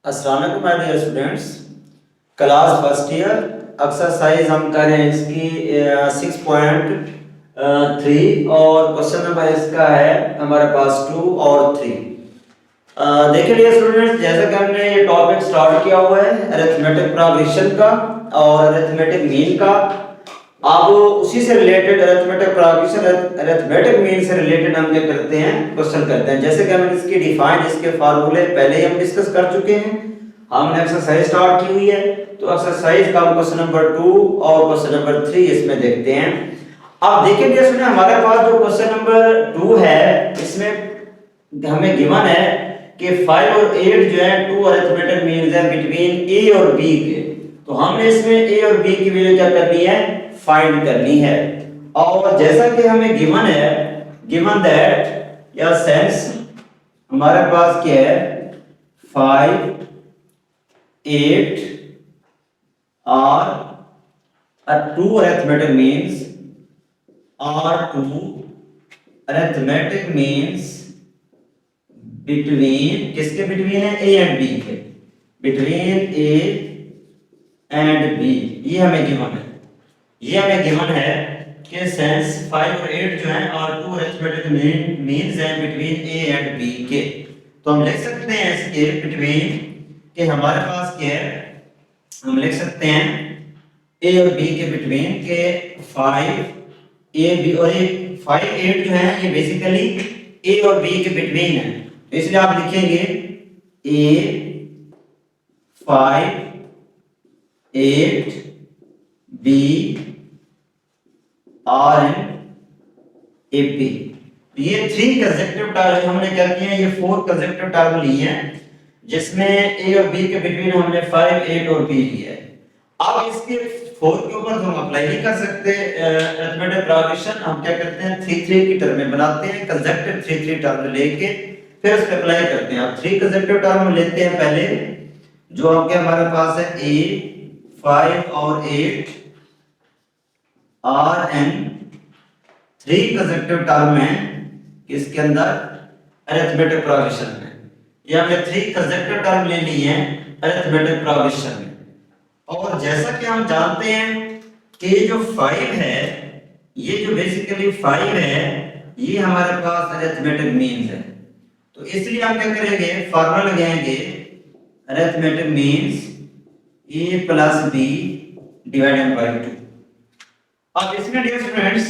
अस्सलाम वालेकुम my dear students. Class first year exercise हम कर रहे हैं इसकी 6.3 और क्वेश्चन नंबर इसका है हमारे पास 2 और 3। देखिए डियर स्टूडेंट्स, जैसा कि हमने ये टॉपिक स्टार्ट किया हुआ है अरिथमेटिक प्रोग्रेशन का और अरिथमेटिक मीन का। अब उसी से related arithmetic progression arithmetic mean से रिलेटेड हम क्या करते हैं, क्वेश्चन करते हैं। जैसे कि हमने इसकी डिफाइन इसके फार्मूले पहले ही हम डिस्कस कर चुके हैं। हमने एक्सरसाइज स्टार्ट की हुई है, तो एक्सरसाइज का हम क्वेश्चन नंबर 2 और क्वेश्चन नंबर 3 इसमें देखते हैं। अब देखिए डियर स्टूडेंट, हमारे पास जो क्वेश्चन नंबर 2 है इसमें हमें गिवन है कि 5 और 8 जो है 2 अरिथमेटिक मीन्स है बिटवीन ए और बी के। तो हमने इसमें ए और बी की वैल्यू क्या करनी है, फाइंड करनी है। और जैसा कि हमें गिवन है, गिवन दैट या सेंस हमारे पास क्या है 5 8 are 2 arithmetic means between किसके बिटवीन है, ए एंड बी के, बिटवीन ए एंड बी। ये हमें गिवन है, ये हमें गिवन है कि सेंस 5 और 8 जो है और 2 अरिथमेटिक मीन्स हैं बिटवीन ए एंड बी के। तो हम लिख सकते हैं इसके बिटवीन कि हमारे पास क्या है, हम लिख सकते हैं ए और बी के बिटवीन के 5 ए बी और 5 8 जो है ये बेसिकली ए और बी के बिटवीन है। तो इसलिए आप लिखेंगे A 5 8 B are in A P. ये 3 कंसेक्टिव टर्म हमने क्या किए हैं, ये 4 कंसेक्टिव टर्म लिए हैं जिसमें ए और बी के बिटवीन हमने 5 8 और बी लिया है। अब इसके 4 के ऊपर हम अप्लाई नहीं कर सकते अरिथमेटिक प्रोग्रेशन, हम क्या करते हैं 3 3 की टर्म में बनाते हैं, कंसेक्टिव 3 3 टर्म लेके फिर उस पे अप्लाई करते हैं। अब 3 कंसेक्टिव टर्म लेते हैं पहले, जो आपके हमारे पास है ए 5 और 8 आर एन 3 कंसेक्टिव टर्म है किसके अंदर, अरिथमेटिक प्रोग्रेशन में। ये हमने 3 कंसेक्टिव टर्म ले ली हैं अरिथमेटिक प्रोग्रेशन में। और जैसा कि हम जानते हैं कि ये जो 5 है, ये जो बेसिकली 5 है ये हमारे पास अरिथमेटिक मीन्स है। तो इसलिए हम क्या करेंगे, फार्मूला लगाएंगे arithmetic means a plus b divided by 2। अब इसमें डियर स्टूडेंट्स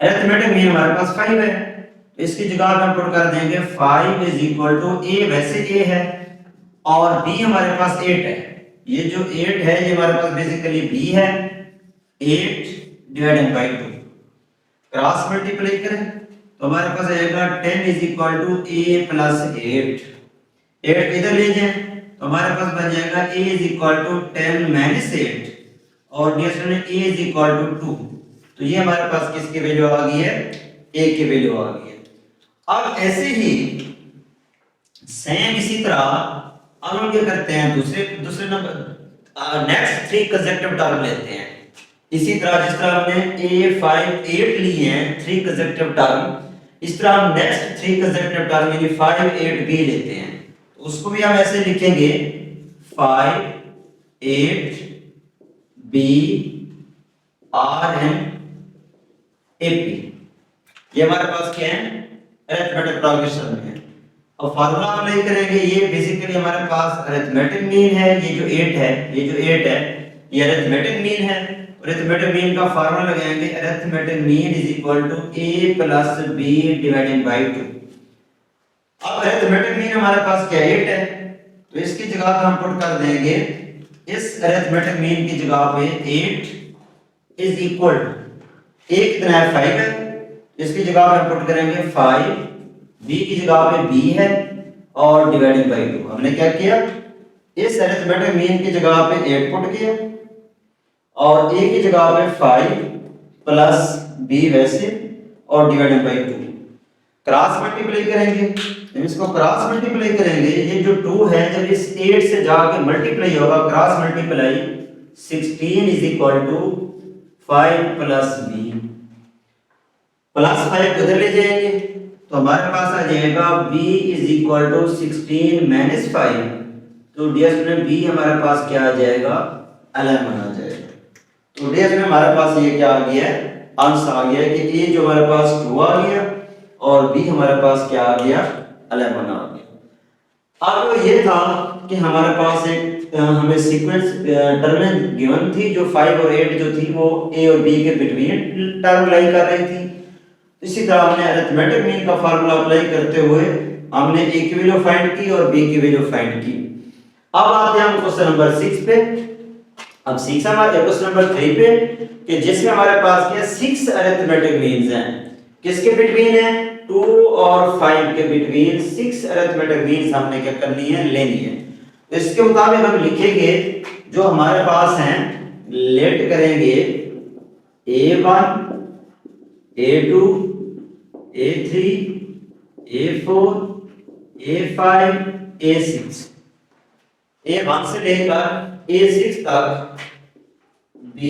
अरिथमेटिक मीन हमारे पास 5 है, तो इसकी जगह पे हम पुट कर देंगे 5 इज इक्वल टू ए, वैसे a है और b हमारे पास 8 है। ये जो 8 है ये हमारे पास बेसिकली b है, 8 डिवाइडेड बाय 2 क्रॉस मल्टीप्लाई करें तो हमारे पास आएगा 10 is equal to a plus 8 इधर ले जाएं तो हमारे पास बन जाएगा a is equal to 10 minus 8 और dear student a is equal to 2। तो ये हमारे पास किसकी वैल्यू आ गई है, a की वैल्यू आ गई है। अब ऐसे ही सेम इसी तरह अब हम क्या करते हैं, दूसरे नंबर नेक्स्ट 3 कंसेक्टिव टर्म लेते हैं। इसी तरह जिस तरह हमने a 5 8 लिए हैं 3 कंसेक्टिव टर्म, इस तरह हम नेक्स्ट 3 कंसेक्टिव टर्म यानी 5 8 b लेते हैं। तो उसको भी हम ऐसे लिखेंगे 5 8 b r n a p। ये हमारे पास क्या है, अरिथमेटिक प्रोग्रेशन में है। अब फार्मूला अप्लाई करेंगे, ये बेसिकली हमारे पास अरिथमेटिक मीन है, ये जो 8 है ये अरिथमेटिक मीन है। अरिथमेटिक मीन का फार्मूला लगाएंगे arithmetic mean is equal to a plus b divided by 2। अब अरिथमेटिक मीन हमारे पास क्या 8 है, तो इसकी जगह पे हम पुट कर देंगे, इस अरिथमेटिक मीन की जगह पे 8 इज इक्वल टू a कितना है 5 है, इसकी जगह पे हम पुट करेंगे 5, b की जगह पे b है और डिवाइडेड बाय 2। हमने क्या किया, इस अरिथमेटिक मीन की जगह पे 8 पुट किया और a की जगह पे 5 प्लस b वैसे और डिवाइडेड बाय 2। क्रॉस मल्टीप्लाई करेंगे, जब इसको क्रॉस मल्टीप्लाई करेंगे ये जो 2 है जब इस 8 से जाके मल्टीप्लाई होगा cross multiply 16 is equal to 5 plus b plus 5 उधर ले जाएंगे तो हमारे पास आ जाएगा b is equal to 16 minus 5। तो डियर स्टूडेंट b हमारे पास क्या आ जाएगा 11 आ जाएगा। तो डियर स्टूडेंट हमारे पास ये क्या आ गया है आंसर आ गया कि a जो हमारे पास 2 आ गया और b हमारे पास क्या आ गया 11 आ गया। अब ये था कि हमारे पास एक हमें सीक्वेंस टर्म गिवन थी जो 5 और 8 जो थी वो a और b के बिटवीन टर्म लाई कर रही थी। इसी तरह हमने अरिथमेटिक मीन का फार्मूला अप्लाई करते हुए हमने a की वैल्यू फाइंड की और b की वैल्यू फाइंड की। अब आते हैं हम क्वेश्चन नंबर 6 पे। अब 6 हमारे क्वेश्चन नंबर 3 पे कि जिसमें हमारे पास क्या 6 अरिथमेटिक मीन्स हैं। किसके बिटवीन है 2 और 5 के बिटवीन 6 अरिथमेटिक मीन्स हमने क्या करनी है लेनी है। तो इसके मुताबिक हम लिखेंगे जो हमारे पास हैं लेट करेंगे a1 a2 a3 a4 a5 a6 a1 से लेकर a6 तक b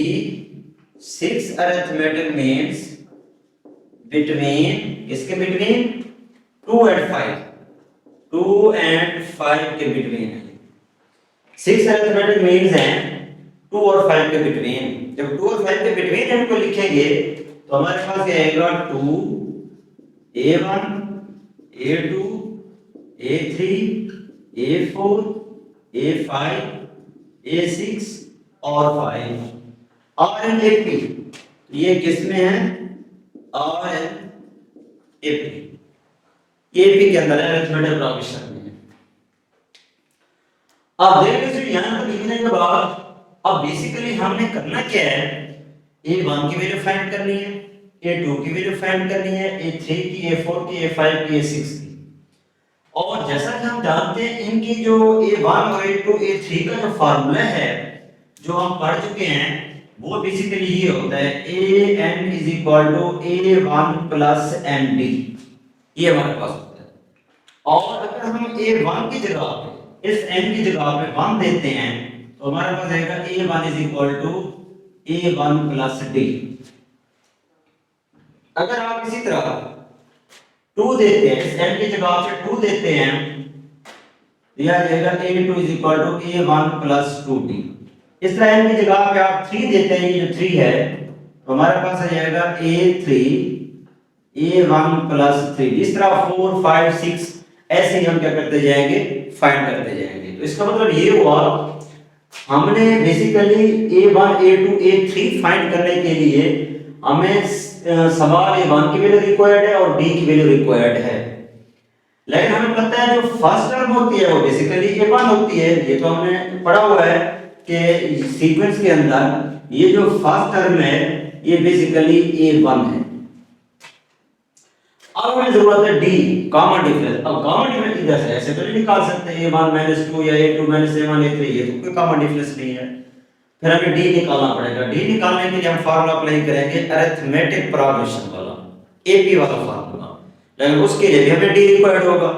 6 अरिथमेटिक मीन्स बिटवीन इसके बिटवीन 2 and 5 2 and 5 के बिटवीन है। 6 अरिथमेटिक मीन्स हैं 2 और 5 के बिटवीन। जब 2 और 5 के बिटवीन इनको लिखेंगे तो हमारे पास क्या आएगा 2 a1 a2 a3 a4 a5 a6 और 5 और AP ये किसमें है और AP के अंदर है अरिथमेटिक प्रोग्रेशन में। अब देखिए यहां पर लिखने के बाद अब बेसिकली हमने करना क्या है a1 की वैल्यू फाइंड करनी है a2 की वैल्यू फाइंड करनी है a3 की a4 की a5 की a6 की। और जैसा कि हम जानते हैं इनकी जो a1 और a2 a3 का जो फार्मूला है जो हम पढ़ चुके हैं वो बेसिकली ये होता है an is equal to a1 plus md ये हमारे पास होता है। और अगर हम a1 की जगह पे इस n की जगह पे 1 देते हैं तो हमारे पास आएगा a1 is equal to a1 plus d। अगर आप इसी तरह 2 देते हैं इस n की जगह पे 2 देते हैं दिया जाएगा a2 is equal to a1 plus 2d। इस तरह n की जगह पे आप 3 देते हैं ये जो 3 है तो हमारे पास आ जाएगा a3 a1 plus 3। इस तरह 4 5 6 ऐसे ही हम क्या करते जाएंगे फाइंड करते जाएंगे। तो इसका मतलब ये हुआ हमने basically a1 a2 a3 find करने के लिए हमें सवाल a1 की वैल्यू रिक्वायर्ड है और d की वैल्यू रिक्वायर्ड है। लेकिन हमें पता है जो फर्स्ट टर्म होती है वो बेसिकली a1 होती है। ये तो हमने पढ़ा हुआ है कि सीक्वेंस के अंदर ये जो फर्स्ट टर्म है ये बेसिकली a1 है। अब हमें जरूरत है d कॉमन डिफरेंस। अब कॉमन डिफरेंस इधर से ऐसे तो नहीं निकाल सकते a1 2 या a2 a1 a3 ये तो कोई कॉमन डिफरेंस नहीं है। फिर हमें d निकालना पड़ेगा। d निकालने के लिए हम फार्मूला अप्लाई करेंगे अरिथमेटिक प्रोग्रेशन वाला AP वाला फार्मूला। लेकिन उसके लिए भी हमें d रिक्वायर्ड होगा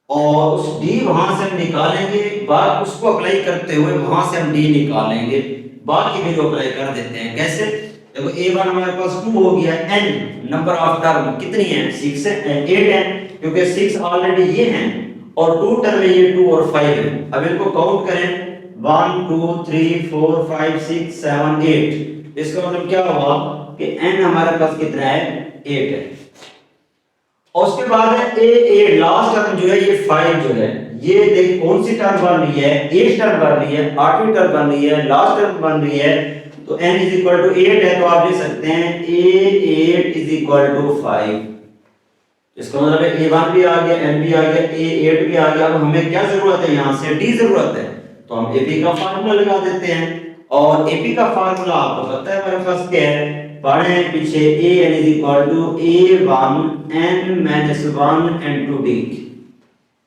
और उस d वहां से हम निकालेंगे बाद उसको अप्लाई करते हुए वहां से हम d निकालेंगे बाकी वैल्यू अप्लाई कर देते हैं। कैसे देखो a1 हमारे पास 2 हो गया n नंबर ऑफ टर्म कितनी है 6 है 8 है क्योंकि 6 ऑलरेडी ये हैं और 2 टर्म है ये 2 और 5 है। अब इनको काउंट करें 1 2 3 4 5 6 7 8। इसका मतलब क्या हुआ कि n हमारे पास कितना है 8 है। और उसके बाद है a8 लास्ट टर्म जो है ये 5 जो है ये देख कौन सी टर्म बन रही है 8 टर्म बन रही है 8वीं टर्म बन रही है लास्ट टर्म बन रही है। तो n is equal to 8 है तो आप लिख सकते हैं a8 is equal to 5। इसका मतलब है a1 भी आ गया n भी आ गया a8 भी आ गया। अब हमें क्या जरूरत है यहाँ से d जरूरत है तो हम AP का फार्मूला लगा देते हैं। और AP का फार्मूला आपको पता है हमारे पास क्या है पढ़े पीछे an is equal to a1 n minus 1 and 2d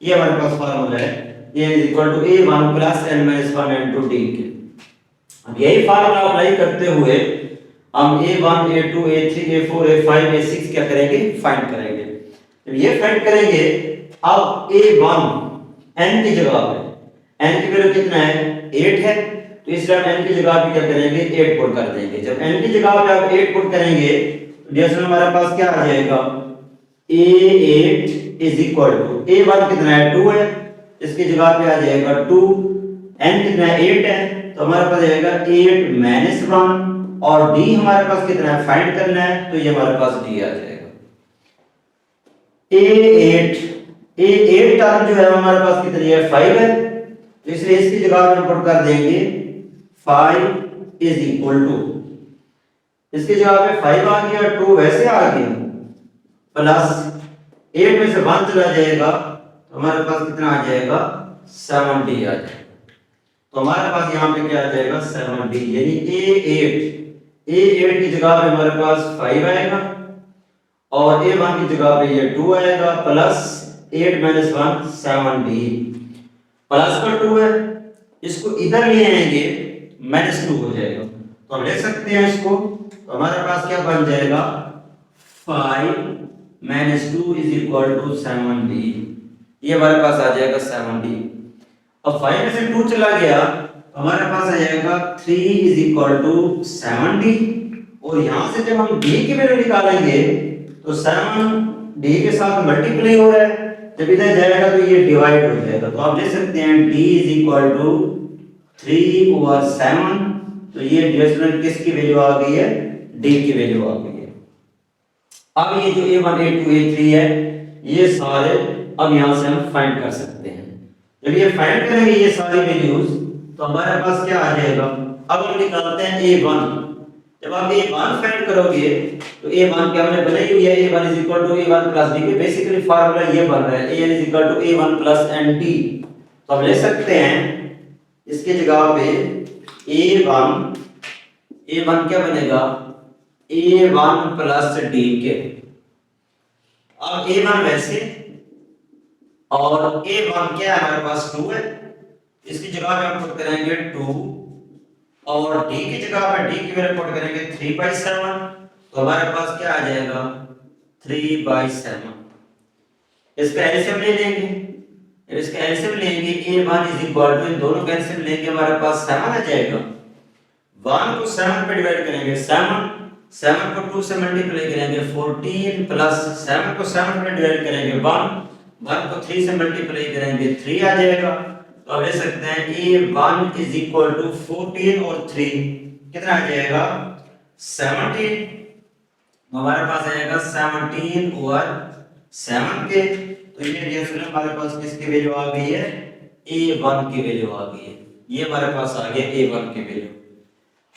ये हमारे पास फार्मूला है a is equal to a1 plus n minus 1 and 2d। अब यही फार्मूला अप्लाई करते हुए हम a1 a2 a3 a4 a5 a6 क्या करेंगे फाइंड करेंगे। जब ये फाइंड करेंगे अब a1 n की जगह पे n की वैल्यू कितना है 8 है तो इस तरह n की जगह पे क्या करेंगे 8 पुट कर देंगे। जब n की जगह पे आप 8 पुट करेंगे तो जैसे हमारे पास क्या आ जाएगा A8 is equal to A1 कितना है 2 है, इसकी जगह पे आ जाएगा 2, n कितना है 8 है, तो हमारे पास आएगा 8 माइनस 1 और d हमारे पास कितना है फाइंड करना है, तो ये हमारे पास d आ जाएगा। A8 टर्म जो है हमारे पास कितनी है 5 है, तो इसलिए इसकी जगह पे पुट कर देंगे 5 इज इक्वल टू, इसकी जगह पे 5 आ गया, 2 वैसे आ गया, प्लस 8 में से 1 चला जाएगा तो हमारे पास कितना आ जाएगा 7d आ जाएगा। तो हमारे पास यहाँ पे क्या आ जाएगा 7d, यानी A8 की जगह पे हमारे पास 5 आएगा और A1 की जगह पे ये 2 आएगा, प्लस 8 माइनस 1 7d, प्लस का 2 है, इसको इधर ले आएंगे माइनस 2 हो जाएगा, तो हम ले सकते हैं इसको, तो हमारे पास क्या बन जाएगा 5 minus 2 is equal to 7d, ये हमारे पास आ जाएगा 7d। अब 5 में से 2 चला गया तो हमारे पास आ जाएगा 3 इज इक्वल टू 7d, और यहां से जब हम d की वैल्यू निकालेंगे तो 7d के साथ मल्टीप्लाई हो रहा है, जब इधर जाएगा तो ये डिवाइड हो जाएगा, तो आप ले सकते हैं d is equal to 3 over 7, तो ये डिविजन किसकी वैल्यू आ गई है d की वैल्यू आ गई है। अब ये जो A1 A2 A3 है ये सारे अब यहां से हम फाइंड कर सकते हैं। जब ये फाइंड करेंगे ये सारी वैल्यूज तो हमारे पास क्या आ जाएगा, अब हम निकालते हैं A1। जब आप A1 फाइंड करोगे तो A1 क्या हमने बनाई हुई है, A1 is equal to A1 plus D, के बेसिकली फार्मूला ये बन रहा है AN is equal to A1 plus NT, तो हम ले सकते हैं इसकी जगह पे A1 क्या बनेगा A1 प्लस D के, अब A1 वैसे और A1 क्या है हमारे पास 2 है, इसकी जगह पे हम पुट करेंगे 2 और D की जगह पे D की वैल्यू पुट करेंगे 3/7, तो हमारे पास क्या आ जाएगा 3/7। इसका एलसीएम ले लेंगे, जब इसका एलसीएम लेंगे A1 इज इक्वल टू, इन दोनों का एलसीएम लेंगे हमारे पास 7 आ जाएगा, 1 को 7 पे डिवाइड करेंगे 7 को 2 से मल्टीप्लाई करेंगे 14, प्लस 7 को 7 पे डिवाइड करेंगे 1 को 3 से मल्टीप्लाई करेंगे 3 आ जाएगा, तो अब ले सकते हैं A1 इज इक्वल टू 14 और 3 कितना आ जाएगा 17, हमारे पास आएगा 17 ओवर 7 के, तो ये डिफरेंस हमारे पास किसकी वैल्यू आ गई है A1 की वैल्यू आ गई है, ये हमारे पास आ गया A1 की वैल्यू।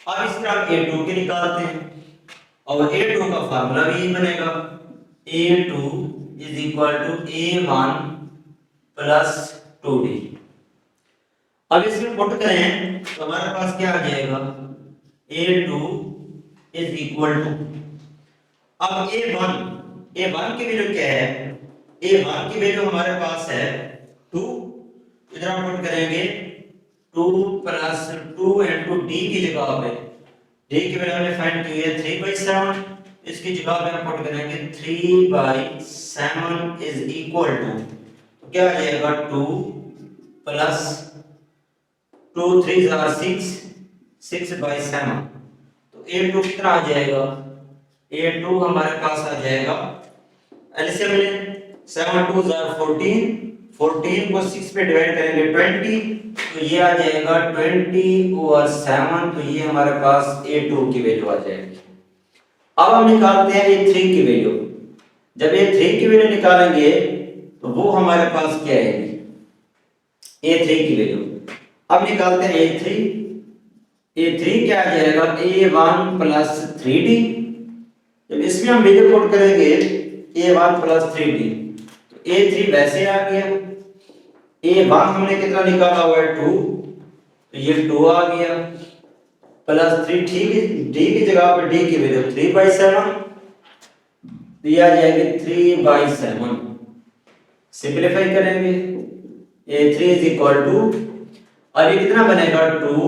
अब इस तरह A2 की निकालते हैं और A2 का फार्मूला भी यही बनेगा, A2 is equal to A1 plus 2D। अब इसमें पुट करें तो हमारे पास क्या आ जाएगा A2 इज इक्वल टू, अब A1 की वैल्यू क्या है, A1 की वैल्यू हमारे पास है 2, इधर हम पुट करेंगे 2 प्लस 2 इनटू D की जगह पे D की वैल्यू हमने फाइंड की है 3/7, इसकी जगह पे हम पुट करेंगे 3/7 इज इक्वल टू, तो क्या आ जाएगा 2 प्लस 2 3 6 6/7, तो A2 कितना आ जाएगा, A2 हमारे पास आ जाएगा एलसीएम में 7 2 14 को 6 पे डिवाइड करेंगे 20, तो ये आ जाएगा 20 ओवर 7, तो ये हमारे पास A2 की वैल्यू आ जाएगी। अब हम निकालते हैं A3 की वैल्यू, जब A3 की वैल्यू निकालेंगे तो वो हमारे पास क्या आएगी A3 की वैल्यू, अब निकालते हैं A3 क्या आ जाएगा A1 प्लस 3D, जब इसमें हम वैल्यू पुट करेंगे A1 प्लस 3D तो A3 वैसे आ गया, A1 हमने कितना निकाला हुआ है 2, तो ये 2 आ गया, प्लस 3 ठीक है D की जगह पर D की वैल्यू 3/7, तो ये आ जाएगी 3/7, सिंपलीफाई करेंगे A3 इज इक्वल टू, अब ये कितना बनेगा 2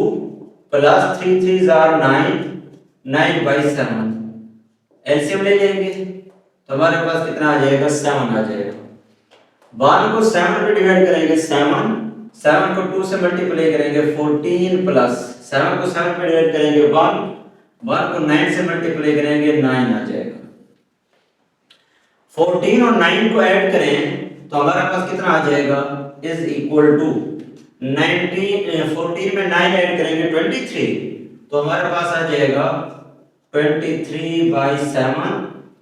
प्लस 3 3 आर 9/7, एलसीएम ले लेंगे तो हमारे पास कितना आ जाएगा 7 आ जाएगा, 1 को 7 पे डिवाइड करेंगे 7 को 2 से मल्टीप्लाई करेंगे 14, प्लस 7 को 7 पे डिवाइड करेंगे 1 को 9 से मल्टीप्लाई करेंगे 9 आ जाएगा, 14 और 9 को ऐड करें तो हमारे पास कितना आ जाएगा, इज इक्वल टू 14 में 9 ऐड करेंगे 23, तो हमारे पास आ जाएगा 23/7।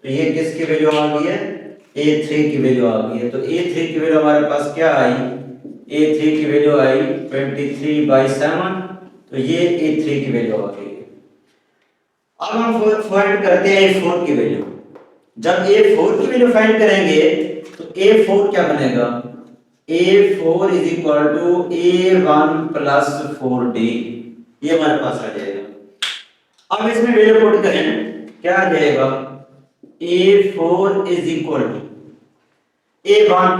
तो ये किसकी वैल्यू आ गई है, A3 की वैल्यू आ गई है। तो A3 की वैल्यू हमारे पास क्या आई, A3 की वैल्यू आई 23/7। तो ये A3 की वैल्यू आ गई। अब हम फाइंड करते हैं A4 की वैल्यू। जब A4 की वैल्यू फाइंड करेंगे तो A4 क्या बनेगा, A4 is equal to A1 plus 4D, ये हमारे पास आ जाएगा। अब इसमें वैल्यू पुट करें, क्या आ जाएगा, A4 is equal to A1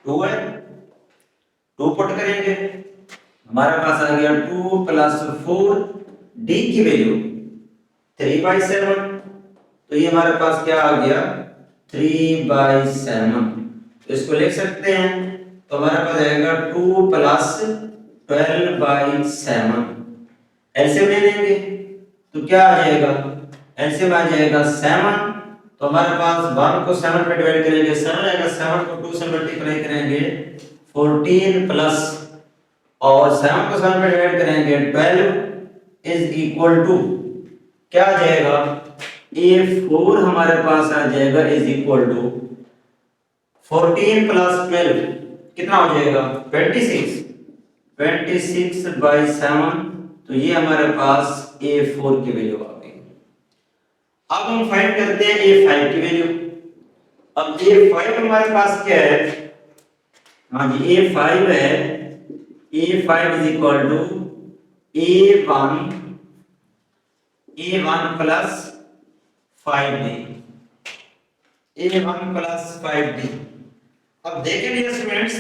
2 है, 2 पुट करेंगे, हमारे पास आ गया 2 प्लस 4, D की वैल्यू 3/7, तो ये हमारे पास क्या आ गया 3/7। इसको लिख सकते हैं, तो हमारे पास आएगा 2 प्लस 12/7। एलसीएम ले लेंगे तो क्या आ जाएगा, एलसीएम आ जाएगा 7। तो हमारे पास 1 को 7 में डिवाइड करेंगे 7 आएगा, 7 को 2 से मल्टीप्लाई करेंगे 14 प्लस, और 7 को 7 में डिवाइड करेंगे 12 इज इक्वल टू क्या आ जाएगा, A4 हमारे पास आ जाएगा इज इक्वल टू 14 प्लस 12 कितना हो जाएगा 26, 26/7। तो ये हमारे पास A4 की वैल्यू आ गई। अब हम फाइंड करते हैं A5 की वैल्यू। अब A5 हमारे पास क्या है, हाँ जी A5 है, A5 is equal to A1 plus 5D, A1 plus 5D। अब देखें डियर स्टूडेंट्स,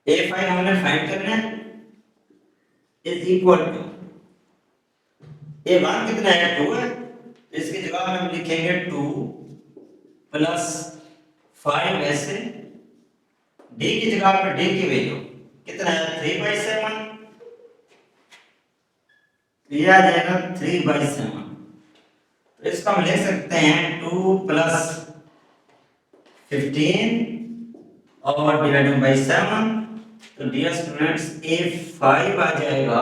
A5 हमने फाइंड करना है, इज इक्वल टू A1 कितना है 2 है, तो इसके जवाब में हम लिखेंगे 2 प्लस 5 ऐसे, D की जगह पे D की वैल्यू कितना है 3/7, ये आ जाएगा 3/7। तो इसको हम लिख सकते हैं 2 प्लस 15 और डिवाइडेड बाई 7। तो डियर स्टूडेंट्स A5 आ जाएगा,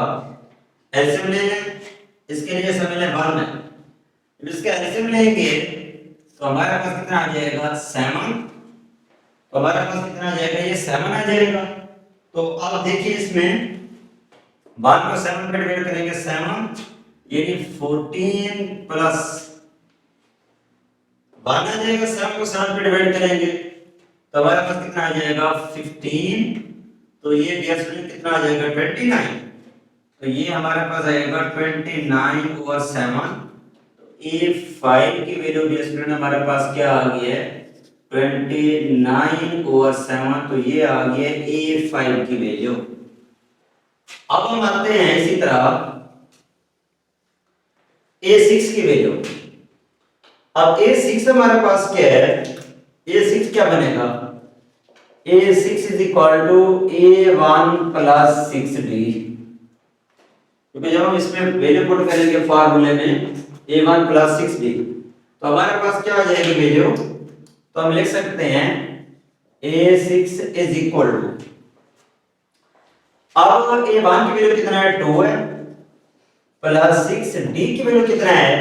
एलसीएम ले लें, इसके लिए समय ले 1 है, जब इसका एलसीएम लेंगे तो हमारे पास कितना आ जाएगा 7। तो हमारे पास कितना आ जाएगा, ये 7 आ जाएगा। तो अब देखिए इसमें 1 को 7 पे डिवाइड करेंगे 7, यानी 14 प्लस 1 आ जाएगा, 7 को 7 पे डिवाइड करेंगे तो हमारे पास कितना आ जाएगा 15। तो ये डियर स्टूडेंट कितना आ जाएगा 29। तो ये हमारे पास आएगा 29/7। तो A5 की वैल्यू डियर स्टूडेंट हमारे पास क्या आ गई है 29/7। तो ये आ गया A5 की वैल्यू। अब हम आते हैं इसी तरह A6 की वैल्यू। अब A6 हमारे पास क्या है, A6 क्या बनेगा, A6 is equal to A1 plus 6D, क्योंकि जब हम इसमें वैल्यू पुट करेंगे फार्मूले में A1 प्लस 6D तो हमारे पास क्या आ जाएगी वैल्यू, तो हम लिख सकते हैं A6 इज इक्वल टू, अब A1 की वैल्यू कितना है 2 है, प्लस 6D की वैल्यू कितना है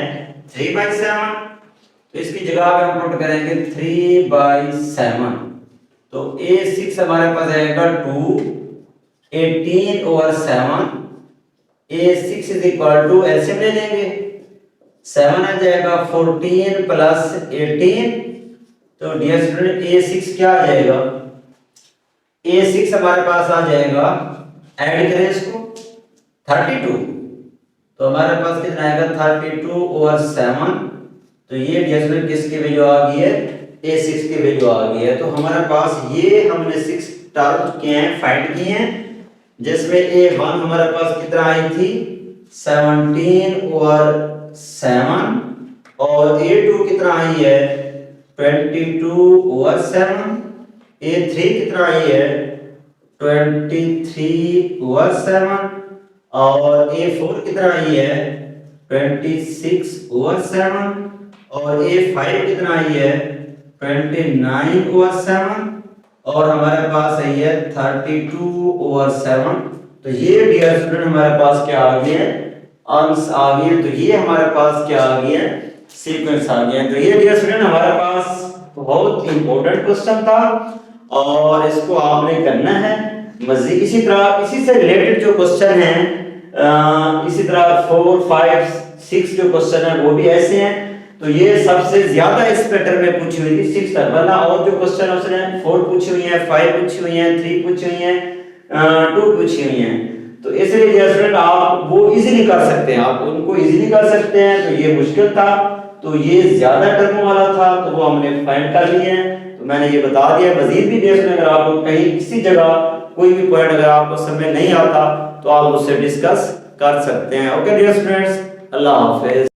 3/7। तो इसकी जगह पे हम पुट करेंगे 3/7। तो A6 हमारे पास आएगा 2 18/7। A6 is equal to, LCM ले लेंगे, 7 आ जाएगा 14 प्लस 18। तो डियर स्टूडेंट A6 क्या आ जाएगा, A6 हमारे पास आ जाएगा, ऐड करें इसको 32। तो हमारे पास कितना आएगा 32/7। तो ये डियर स्टूडेंट किसकी वैल्यू आ गई है, A6 की वैल्यू आ गई है। तो हमारे पास ये हमने 6 टर्म किए हैं, फाइंड किए हैं, जिसमें A1 हमारे पास कितना आई थी 17/7 और A2 कितना आई है 22/7, A3 कितना आई है 23/7 और A4 कितना आई है 26/7 और ये 5 कितना आई है 29/7 और हमारे पास आई है 32/7। तो ये डियर स्टूडेंट हमारे पास क्या आ गए हैं अंश आ गए। तो ये हमारे पास क्या आ गए हैं सीक्वेंस आ गए। तो ये डियर स्टूडेंट हमारे पास बहुत इंपॉर्टेंट क्वेश्चन था और इसको आपने करना है मजीद। इसी तरह इसी से रिलेटेड जो क्वेश्चन हैं इसी तरह 4, 5, 6 जो क्वेश्चन है वो भी ऐसे हैं। तो ये सबसे ज्यादा इस पैटर्न में पूछी हुई थी 6 तक, वरना और जो क्वेश्चन उसने 4 पूछी हुई है, 5 पूछी हुई है, 3 पूछी हुई है, 2 पूछी हुई है। तो इसलिए स्टूडेंट आप वो इजीली कर सकते हैं, आप उनको इजीली कर सकते हैं। तो ये मुश्किल था, तो ये ज्यादा टर्मों वाला था, तो वो हमने फाइंड कर लिए हैं। तो मैंने ये बता दिया। मजीद भी देख लें, अगर आपको कहीं किसी जगह कोई भी पॉइंट अगर आपको समझ नहीं आता तो आप उससे डिस्कस कर सकते हैं। ओके डियर स्टूडेंट्स, अल्लाह हाफिज।